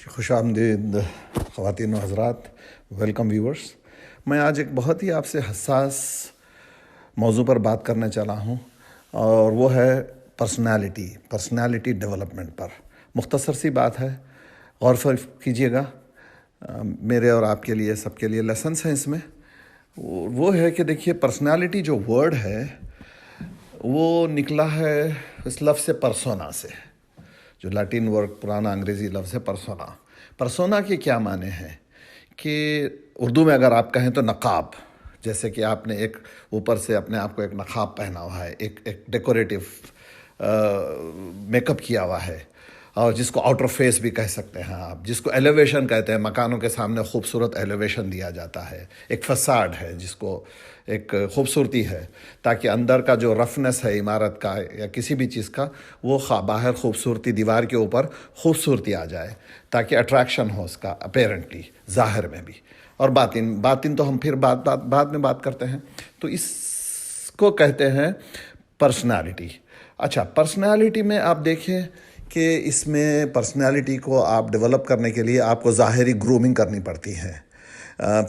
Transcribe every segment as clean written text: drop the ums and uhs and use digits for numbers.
خوش آمدید خواتین و حضرات، ویلکم ویورز۔ میں آج ایک بہت ہی آپ سے حساس موضوع پر بات کرنے چلا ہوں، اور وہ ہے پرسنالٹی ڈیولپمنٹ پر۔ مختصر سی بات ہے، غور فکر کیجیے گا۔ میرے اور آپ کے لیے، سب کے لیے لیسنس ہیں اس میں۔ وہ ہے کہ دیکھیے، پرسنالٹی جو ورڈ ہے وہ نکلا ہے اس لفظ پرسونا سے، جو لاٹین ورڈ پرانا انگریزی لفظ ہے پرسونا۔ پرسونا کے کیا معنی ہیں کہ اردو میں اگر آپ کہیں تو نقاب، جیسے کہ آپ نے ایک اوپر سے اپنے آپ کو ایک نقاب پہنا ہوا ہے، ایک ڈیکوریٹو میک اپ کیا ہوا ہے، اور جس کو آؤٹر فیس بھی کہہ سکتے ہیں آپ، جس کو ایلیویشن کہتے ہیں، مکانوں کے سامنے خوبصورت ایلیویشن دیا جاتا ہے، ایک فساڈ ہے جس کو ایک خوبصورتی ہے، تاکہ اندر کا جو رفنس ہے عمارت کا یا کسی بھی چیز کا، وہ باہر خوبصورتی، دیوار کے اوپر خوبصورتی آ جائے، تاکہ اٹریکشن ہو اس کا اپیرنٹلی ظاہر میں بھی۔ اور باطن تو ہم پھر بعد میں بات کرتے ہیں۔ تو اس کو کہتے ہیں پرسنالٹی۔ اچھا، پرسنالٹی میں آپ دیکھیں کہ اس میں پرسنالٹی کو آپ ڈیولپ کرنے کے لیے آپ کو ظاہری گرومنگ کرنی پڑتی ہے۔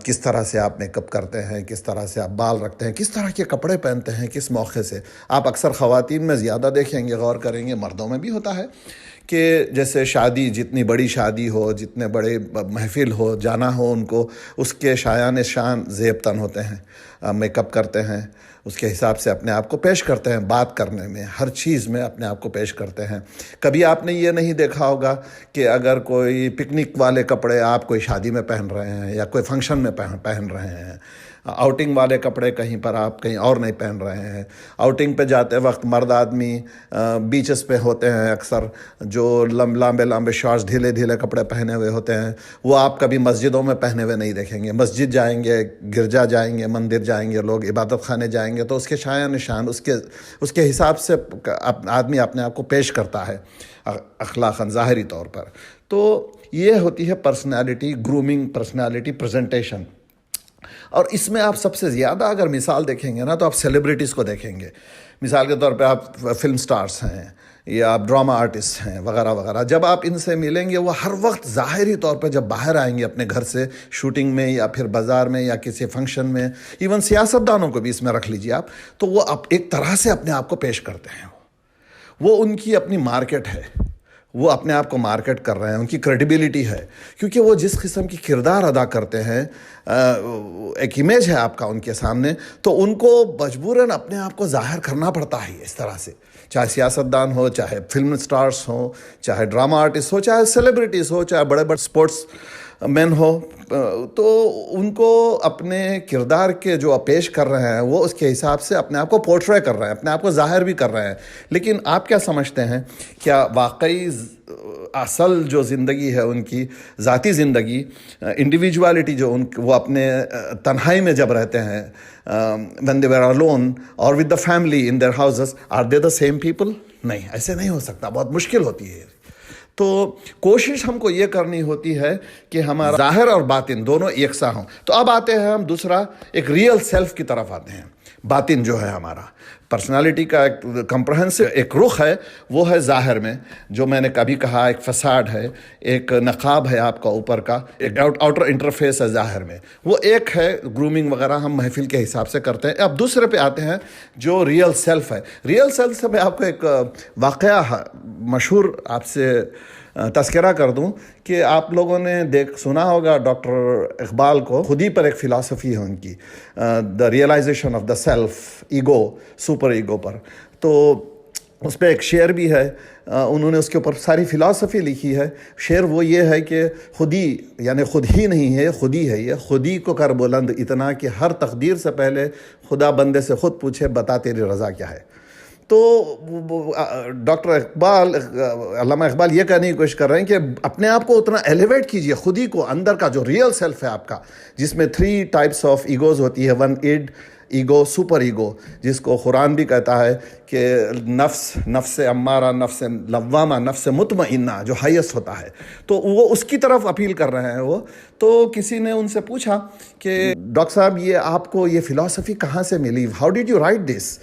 کس طرح سے آپ میک اپ کرتے ہیں، کس طرح سے آپ بال رکھتے ہیں، کس طرح کے کپڑے پہنتے ہیں، کس موقع سے۔ آپ اکثر خواتین میں زیادہ دیکھیں گے، غور کریں گے، مردوں میں بھی ہوتا ہے کہ جیسے شادی، جتنی بڑی شادی ہو، جتنے بڑے محفل ہو، جانا ہو ان کو، اس کے شایان شان زیب تن ہوتے ہیں، میک اپ کرتے ہیں، اس کے حساب سے اپنے آپ کو پیش کرتے ہیں، بات کرنے میں، ہر چیز میں اپنے آپ کو پیش کرتے ہیں۔ کبھی آپ نے یہ نہیں دیکھا ہوگا کہ اگر کوئی پکنک والے کپڑے آپ کوئی شادی میں پہن رہے ہیں یا کوئی فنکشن میں پہن رہے ہیں، آؤٹنگ والے کپڑے کہیں پر آپ کہیں اور نہیں پہن رہے ہیں۔ آؤٹنگ پہ جاتے وقت مرد آدمی بیچز پہ ہوتے ہیں اکثر، جو لمبے شارٹس، ڈھیلے کپڑے پہنے ہوئے ہوتے ہیں، وہ آپ کبھی مسجدوں میں پہنے ہوئے نہیں دیکھیں گے۔ مسجد جائیں گے، گرجا جائیں گے، مندر جائیں گے، لوگ عبادت خانے جائیں گے، تو اس کے شایان نشان، اس کے حساب سے آدمی اپنے آپ کو پیش کرتا ہے اخلاقاً، ظاہری طور پر۔ تو یہ ہوتی ہے پرسنالٹی گرومنگ، پرسنالٹی پریزنٹیشن۔ اور اس میں آپ سب سے زیادہ اگر مثال دیکھیں گے نا، تو آپ سیلیبریٹیز کو دیکھیں گے۔ مثال کے طور پہ آپ فلم سٹارز ہیں یا آپ ڈرامہ آرٹسٹ ہیں وغیرہ وغیرہ، جب آپ ان سے ملیں گے، وہ ہر وقت ظاہری طور پہ جب باہر آئیں گے اپنے گھر سے، شوٹنگ میں یا پھر بازار میں یا کسی فنکشن میں، ایون سیاستدانوں کو بھی اس میں رکھ لیجیے آپ، تو وہ ایک طرح سے اپنے آپ کو پیش کرتے ہیں۔ وہ ان کی اپنی مارکیٹ ہے، وہ اپنے آپ کو مارکیٹ کر رہے ہیں، ان کی کریڈیبلٹی ہے، کیونکہ وہ جس قسم کی کردار ادا کرتے ہیں، ایک امیج ہے آپ کا ان کے سامنے، تو ان کو مجبوراً اپنے آپ کو ظاہر کرنا پڑتا ہے اس طرح سے، چاہے سیاستدان ہو، چاہے فلم سٹارز ہوں، چاہے ڈرامہ آرٹسٹ ہو، چاہے سیلیبریٹیز ہو، چاہے بڑے سپورٹس مین ہو، تو ان کو اپنے کردار کے جو پیش کر رہے ہیں، وہ اس کے حساب سے اپنے آپ کو پورٹرے کر رہے ہیں، اپنے آپ کو ظاہر بھی کر رہے ہیں۔ لیکن آپ کیا سمجھتے ہیں، کیا واقعی اصل جو زندگی ہے ان کی، ذاتی زندگی، انڈیویجوالٹی جو وہ اپنے تنہائی میں جب رہتے ہیں، when they were alone or with the family in their houses, are they the same people؟ نہیں، ایسے نہیں ہو سکتا، بہت مشکل ہوتی ہے۔ تو کوشش ہم کو یہ کرنی ہوتی ہے کہ ہمارا ظاہر اور باطن دونوں یکساں ہوں۔ تو اب آتے ہیں ہم دوسرا، ایک ریئل سیلف کی طرف آتے ہیں۔ باطن جو ہے ہمارا، پرسنالٹی کا ایک کمپریہنسو ایک رخ ہے، وہ ہے ظاہر میں، جو میں نے کبھی کہا ایک فساڈ ہے، ایک نقاب ہے آپ کا اوپر کا، ایک آؤٹر انٹرفیس ہے ظاہر میں، وہ ایک ہے گرومنگ وغیرہ ہم محفل کے حساب سے کرتے ہیں۔ اب دوسرے پہ آتے ہیں جو ریئل سیلف ہے۔ ریئل سیلف سے میں آپ کو ایک واقعہ مشہور آپ سے تذکرہ کر دوں کہ آپ لوگوں نے سنا ہوگا ڈاکٹر اقبال کو، خود ہی پر ایک فلاسفی ہے ان کی، the realization of the self, ego, super ego پر۔ تو اس پہ ایک شعر بھی ہے، انہوں نے اس کے اوپر ساری فلاسفی لکھی ہے۔ شعر وہ یہ ہے کہ خودی، یعنی خود ہی نہیں ہے، خودی ہے، یہ خودی کو کر بلند اتنا کہ ہر تقدیر سے پہلے خدا بندے سے خود پوچھے، بتا تیری رضا کیا ہے۔ تو ڈاکٹر اقبال، علامہ اقبال یہ کہنے کی کوشش کر رہے ہیں کہ اپنے آپ کو اتنا ایلیویٹ کیجئے، خود ہی کو، اندر کا جو ریئل سیلف ہے آپ کا، جس میں 3 ٹائپس آف ایگوز ہوتی ہے، 1 ایڈ ایگو، سپر ایگو، جس کو قرآن بھی کہتا ہے کہ نفس امارہ، نفس لوامہ، نفس مطمئنہ جو ہائیسٹ ہوتا ہے، تو وہ اس کی طرف اپیل کر رہے ہیں وہ۔ تو کسی نے ان سے پوچھا کہ ڈاکٹر صاحب یہ آپ کو یہ فلاسفی کہاں سے ملی؟ ہاؤ ڈیڈ یو رائٹ دس؟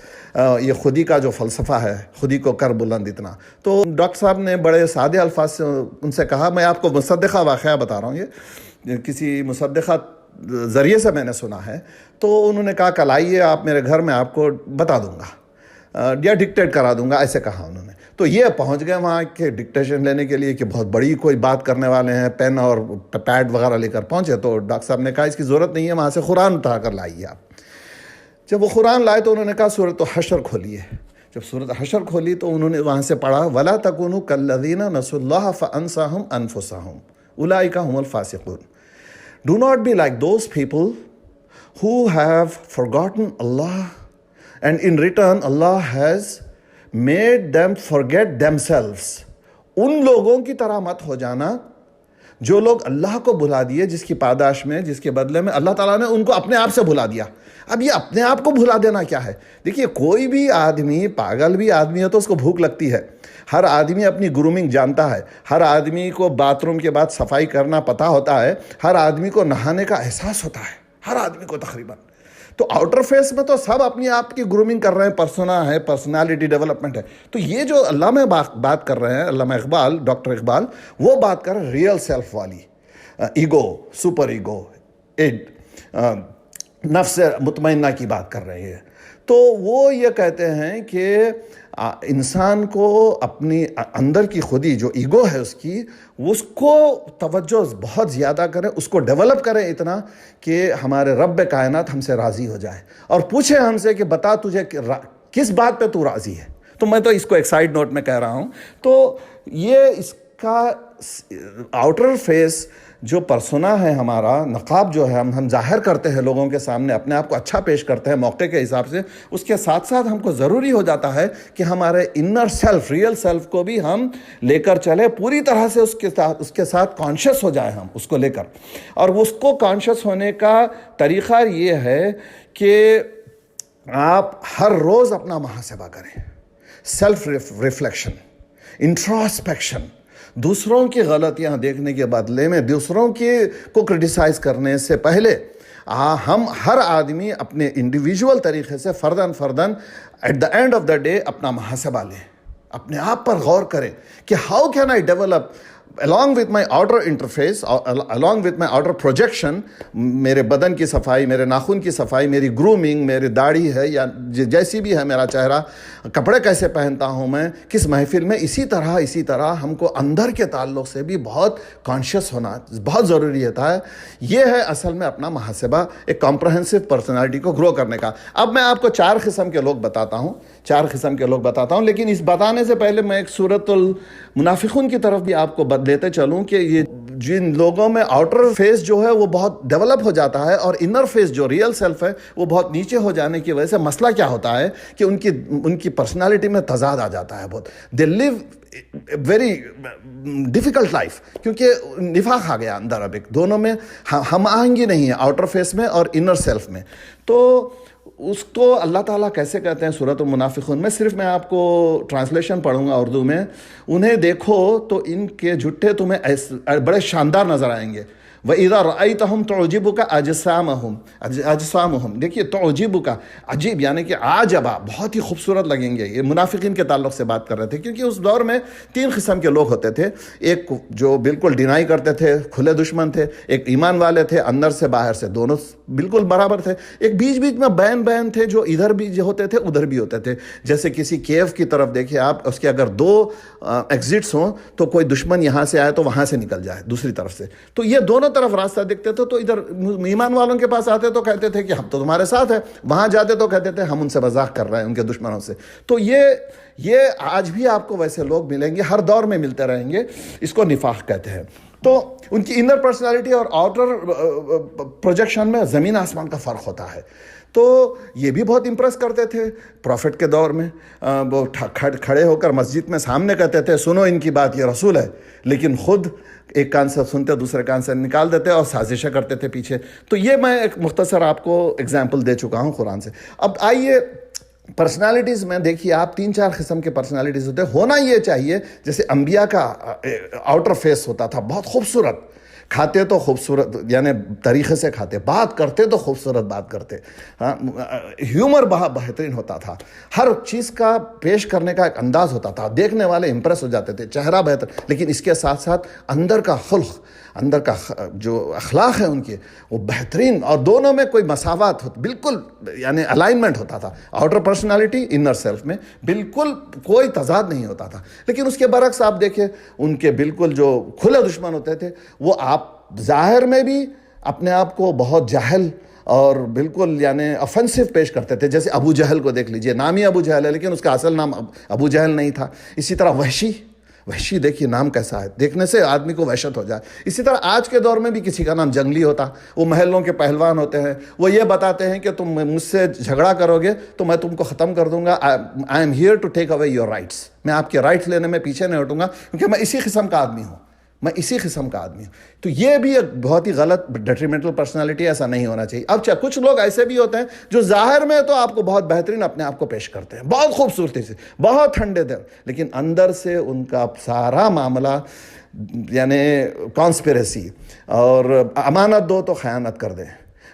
یہ خودی کا جو فلسفہ ہے، خودی کو کر بلند اتنا. تو ڈاکٹر صاحب نے بڑے سادے الفاظ سے ان سے کہا، میں آپ کو مصدقہ واقعہ بتا رہا ہوں، یہ کسی مصدقہ ذریعے سے میں نے سنا ہے. تو انہوں نے کہا کل آئیے آپ میرے گھر، میں آپ کو بتا دوں گا یا ڈکٹیٹ کرا دوں گا، ایسے کہا انہوں نے. تو یہ پہنچ گئے وہاں کے ڈکٹیشن لینے کے لیے کہ بہت بڑی کوئی بات کرنے والے ہیں، پین اور پیڈ وغیرہ لے کر پہنچے. تو ڈاکٹر صاحب نے کہا اس کی ضرورت نہیں ہے، وہاں سے قرآن اٹھا کر لائیے آپ. جب وہ قرآن لائے تو انہوں نے کہا سورۃ حشر کھولیے. جب سورۃ حشر کھولی تو انہوں نے وہاں سے پڑھا وَلَا تَكُونُوا كَالَّذِينَ نَسُوا اللَّهَ فَأَنسَاهُمْ أَنفُسَهُمْ أُولَٰئِكَ هُمُ الْفَاسِقُونَ. Do not be like those people who have forgotten Allah and in return Allah has made them forget themselves. ان لوگوں کی طرح مت ہو جانا جو لوگ اللہ کو بھلا دیے، جس کی پاداش میں، جس کے بدلے میں اللہ تعالیٰ نے ان کو اپنے آپ سے بھلا دیا. اب یہ اپنے آپ کو بھلا دینا کیا ہے؟ دیکھیے کوئی بھی آدمی، پاگل بھی آدمی ہے تو اس کو بھوک لگتی ہے. ہر آدمی اپنی گرومنگ جانتا ہے، ہر آدمی کو باتھ روم کے بعد صفائی کرنا پتہ ہوتا ہے، ہر آدمی کو نہانے کا احساس ہوتا ہے، ہر آدمی کو تقریباً. تو آؤٹر فیس میں تو سب اپنی آپ کی گرومنگ کر رہے ہیں، پرسونا ہے، پرسنالٹی ڈیولپمنٹ ہے. تو یہ جو علامہ بات کر رہے ہیں، علامہ اقبال، ڈاکٹر اقبال، وہ بات کر رہے ہیں ریئل سیلف والی، ایگو، سپر ایگو، نفس مطمئنہ کی بات کر رہے ہیں. تو وہ یہ کہتے ہیں کہ انسان کو اپنی اندر کی خودی جو ایگو ہے اس کو توجہ بہت زیادہ کریں، اس کو ڈیولپ کریں اتنا کہ ہمارے رب کائنات ہم سے راضی ہو جائے اور پوچھے ہم سے کہ بتا تجھے کس بات پہ تو راضی ہے. تو میں تو اس کو ایک سائیڈ نوٹ میں کہہ رہا ہوں. تو یہ اس کا آؤٹر فیس جو پرسونا ہے، ہمارا نقاب جو ہے، ہم ظاہر کرتے ہیں لوگوں کے سامنے، اپنے آپ کو اچھا پیش کرتے ہیں موقع کے حساب سے، اس کے ساتھ ساتھ ہم کو ضروری ہو جاتا ہے کہ ہمارے انر سیلف، ریئل سیلف کو بھی ہم لے کر چلے، پوری طرح سے اس کے ساتھ کانشیس ہو جائیں ہم اس کو لے کر. اور اس کو کانشیس ہونے کا طریقہ یہ ہے کہ آپ ہر روز اپنا محاسبہ کریں، سیلف ریفلیکشن، انٹراسپیکشن. دوسروں کی غلطیاں دیکھنے کے بدلے میں دوسروں کو کرٹیسائز کرنے سے پہلے ہم ہر آدمی اپنے انڈیویجول طریقے سے فرداً at the end of the day اپنا محاسبہ لیں، اپنے آپ پر غور کریں کہ how can I develop along with my outer interface, along with my outer projection، میرے بدن کی صفائی، میرے ناخن کی صفائی، میری گرومنگ، میری داڑھی ہے یا جیسی بھی ہے میرا چہرہ، کپڑے کیسے پہنتا ہوں میں، کس محفل میں، اسی طرح ہم کو اندر کے تعلق سے بھی بہت کانشیس ہونا بہت ضروری ہوتا ہے. یہ ہے اصل میں اپنا محاسبہ، ایک کمپریہنسو پرسنالٹی کو گرو کرنے کا. اب میں آپ کو 4 قسم کے لوگ بتاتا ہوں، لیکن اس بتانے سے پہلے میں ایک سورۃ المنافقون کی طرف بھی آپ کو لیتے چلوں کہ یہ جن لوگوں میں آؤٹر فیس جو ہے وہ بہت ڈیولپ ہو جاتا ہے اور انر فیس جو ریئل سیلف ہے وہ بہت نیچے ہو جانے کی وجہ سے مسئلہ کیا ہوتا ہے کہ ان کی پرسنالٹی میں تضاد آ جاتا ہے بہت. دے لیو ویری ڈیفیکلٹ لائف، کیونکہ نفاق آ گیا اندر. اب ایک دونوں میں ہم آہنگی نہیں ہے، آؤٹر فیس میں اور انر سیلف میں. تو اس کو اللہ تعالیٰ کیسے کہتے ہیں سورۃ المنافقون میں؟ صرف میں آپ کو ٹرانسلیشن پڑھوں گا اردو میں. انہیں دیکھو تو ان کے جھٹے تمہیں بڑے شاندار نظر آئیں گے. وَإِذَا رَأَيْتَهُمْ تُعْجِبُكَ أَجْسَامُهُمْ. دیکھیے تُعْجِبُكَ، عجیب یعنی کہ عاجبہ، بہت ہی خوبصورت لگیں گے. یہ منافقین کے تعلق سے بات کر رہے تھے، کیونکہ اس دور میں 3 قسم کے لوگ ہوتے تھے. ایک جو بالکل ڈینائی کرتے تھے، کھلے دشمن تھے. ایک ایمان والے تھے، اندر سے باہر سے دونوں بالکل برابر تھے. ایک بیچ میں بین تھے جو ادھر بھی ہوتے تھے ادھر بھی ہوتے تھے. جیسے کسی کیو کی طرف دیکھیں آپ، اس کے اگر 2 ایگزٹس ہوں تو کوئی دشمن یہاں سے آئے تو وہاں سے نکل جائے دوسری طرف سے. تو یہ دونوں طرف راستہ دکھتے تھے. تو ادھر ایمان والوں کے پاس آتے تو کہتے تھے کہ ہم تو تمہارے ساتھ ہیں، وہاں جاتے تو کہتے تھے ہم ان سے مذاق کر رہے ہیں، ان کے دشمنوں سے. تو یہ آج بھی آپ کو ویسے لوگ ملیں گے، ہر دور میں ملتے رہیں گے. اس کو نفاق کہتے ہیں. تو ان کی انر پرسنالٹی اور آؤٹر پروجیکشن میں زمین آسمان کا فرق ہوتا ہے. تو یہ بھی بہت امپریس کرتے تھے پروفٹ کے دور میں. وہ کھڑے ہو کر مسجد میں سامنے کہتے تھے سنو ان کی بات، یہ رسول ہے، لیکن خود ایک کان سے سنتے دوسرے کان سے نکال دیتے اور سازشیں کرتے تھے پیچھے. تو یہ میں ایک مختصر آپ کو اگزامپل دے چکا ہوں قرآن سے. اب آئیے پرسنالٹیز میں دیکھیے آپ 3-4 قسم کے پرسنالٹیز ہوتے ہیں. ہونا یہ چاہیے جیسے انبیاء کا آؤٹر فیس ہوتا تھا بہت خوبصورت، کھاتے تو خوبصورت یعنی طریقے سے کھاتے، بات کرتے تو خوبصورت بات کرتے، ہاں ہیومر بہت بہترین ہوتا تھا، ہر چیز کا پیش کرنے کا ایک انداز ہوتا تھا، دیکھنے والے امپریس ہو جاتے تھے، چہرہ بہتر، لیکن اس کے ساتھ ساتھ اندر کا خلق، اندر کا جو اخلاق ہے ان کے وہ بہترین، اور دونوں میں کوئی مساوات ہوتی، بالکل یعنی الائنمنٹ ہوتا تھا، آؤٹر پرسنالٹی انر سیلف میں بالکل کوئی تضاد نہیں ہوتا تھا۔ لیکن اس کے برعکس آپ دیکھیں ان کے بالکل جو کھلے دشمن ہوتے تھے، وہ آپ ظاہر میں بھی اپنے آپ کو بہت جاہل اور بالکل یعنی افنسو پیش کرتے تھے، جیسے ابو جہل کو دیکھ لیجئے، نام ہی ابو جہل ہے لیکن اس کا اصل نام ابو جہل نہیں تھا۔ اسی طرح وحشی دیکھیے نام کیسا ہے، دیکھنے سے آدمی کو وحشت ہو جائے۔ اسی طرح آج کے دور میں بھی کسی کا نام جنگلی ہوتا، وہ محلوں کے پہلوان ہوتے ہیں، وہ یہ بتاتے ہیں کہ تم مجھ سے جھگڑا کرو گے تو میں تم کو ختم کر دوں گا، I am here to take away your rights, میں آپ کے رائٹس لینے میں پیچھے نہیں ہٹوں گا کیونکہ میں اسی قسم کا آدمی ہوں، میں اسی قسم کا آدمی ہوں۔ تو یہ بھی ایک بہت ہی غلط ڈیٹریمنٹل پرسنالٹی، ایسا نہیں ہونا چاہیے۔ اب کچھ لوگ ایسے بھی ہوتے ہیں جو ظاہر میں تو آپ کو بہت بہترین اپنے آپ کو پیش کرتے ہیں، بہت خوبصورتی سے، بہت ٹھنڈے دل، لیکن اندر سے ان کا سارا معاملہ یعنی کانسپریسی، اور امانت دو تو خیانت کر دیں،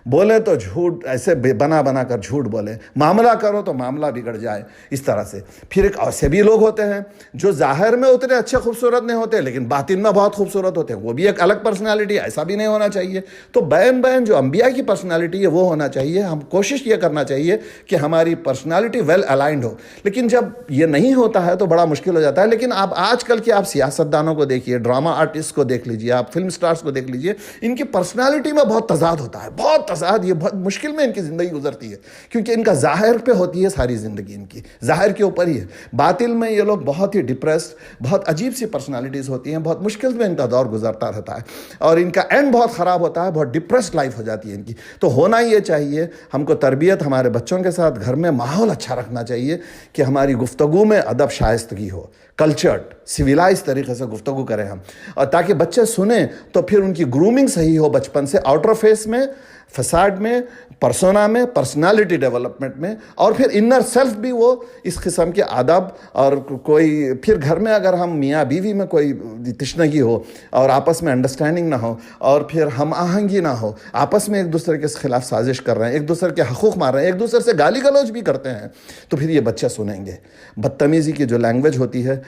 بولے تو جھوٹ ایسے بنا کر جھوٹ بولے، معاملہ کرو تو معاملہ بگڑ جائے، اس طرح سے۔ پھر ایک ایسے بھی لوگ ہوتے ہیں جو ظاہر میں اتنے اچھے خوبصورت نہیں ہوتے لیکن باطن میں بہت خوبصورت ہوتے ہیں، وہ بھی ایک الگ پرسنالٹی، ایسا بھی نہیں ہونا چاہیے۔ تو بین جو انبیاء کی پرسنالٹی ہے وہ ہونا چاہیے، ہم کوشش یہ کرنا چاہیے کہ ہماری پرسنالٹی ویل الائنڈ ہو، لیکن جب یہ نہیں ہوتا ہے تو بڑا مشکل ہو جاتا ہے۔ لیکن آپ آج کل کے آپ سیاستدانوں کو دیکھیے، ڈرامہ آرٹسٹ کو دیکھ لیجیے، آپ فلم سٹارز کو دیکھ لیجیے، ان کی پرسنالٹی میں بہت تضاد ہوتا ہے، بہت تضاد، یہ بہت مشکل میں ان کی زندگی گزرتی ہے کیونکہ ان کا ظاہر پہ ہوتی ہے ساری زندگی، ان کی ظاہر کے اوپر ہی ہے، باطن میں یہ لوگ بہت ہی ڈپریسڈ، بہت عجیب سی پرسنالٹیز ہوتی ہیں، بہت مشکل میں ان کا دور گزرتا رہتا ہے اور ان کا اینڈ بہت خراب ہوتا ہے، بہت ڈپریسڈ لائف ہو جاتی ہے ان کی۔ تو ہونا یہ چاہیے، ہم کو تربیت ہمارے بچوں کے ساتھ گھر میں ماحول اچھا رکھنا چاہیے کہ ہماری گفتگو میں ادب شائستگی ہو، کلچرڈ سویلائز طریقے سے گفتگو کریں ہم، اور تاکہ بچے سنیں تو پھر ان کی گرومنگ صحیح ہو بچپن سے، آؤٹر فیس میں، فساڈ میں، پرسونا میں، پرسنالٹی ڈیولپمنٹ میں، اور پھر انر سیلف بھی وہ اس قسم کے آداب، اور کوئی پھر گھر میں اگر ہم میاں بیوی میں کوئی تشنگی ہو اور آپس میں انڈرسٹینڈنگ نہ ہو اور پھر ہم آہنگی نہ ہو، آپس میں ایک دوسرے کے خلاف سازش کر رہے ہیں، ایک دوسرے کے حقوق مار رہے ہیں، ایک دوسرے سے گالی گلوچ بھی کرتے ہیں، تو پھر یہ بچہ سنیں گے۔ بدتمیزی کی جو لینگویج ہوتی ہے،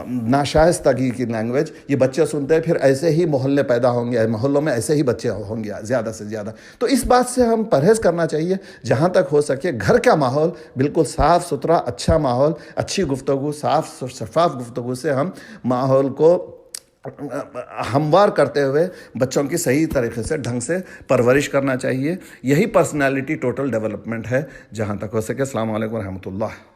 ناشائستگی کی لینگویج، یہ بچے سنتے ہیں، پھر ایسے ہی محلے پیدا ہوں گے، محلوں میں ایسے ہی بچے ہوں گے زیادہ سے زیادہ۔ تو اس بات سے ہم پرہیز کرنا چاہیے، جہاں تک ہو سکے گھر کا ماحول بالکل صاف ستھرا، اچھا ماحول، اچھی گفتگو، صاف شفاف گفتگو سے ہم ماحول کو ہموار کرتے ہوئے بچوں کی صحیح طریقے سے ڈھنگ سے پرورش کرنا چاہیے۔ یہی پرسنالٹی ٹوٹل ڈیولپمنٹ ہے جہاں تک ہو سکے۔ السلام علیکم ورحمۃ اللہ۔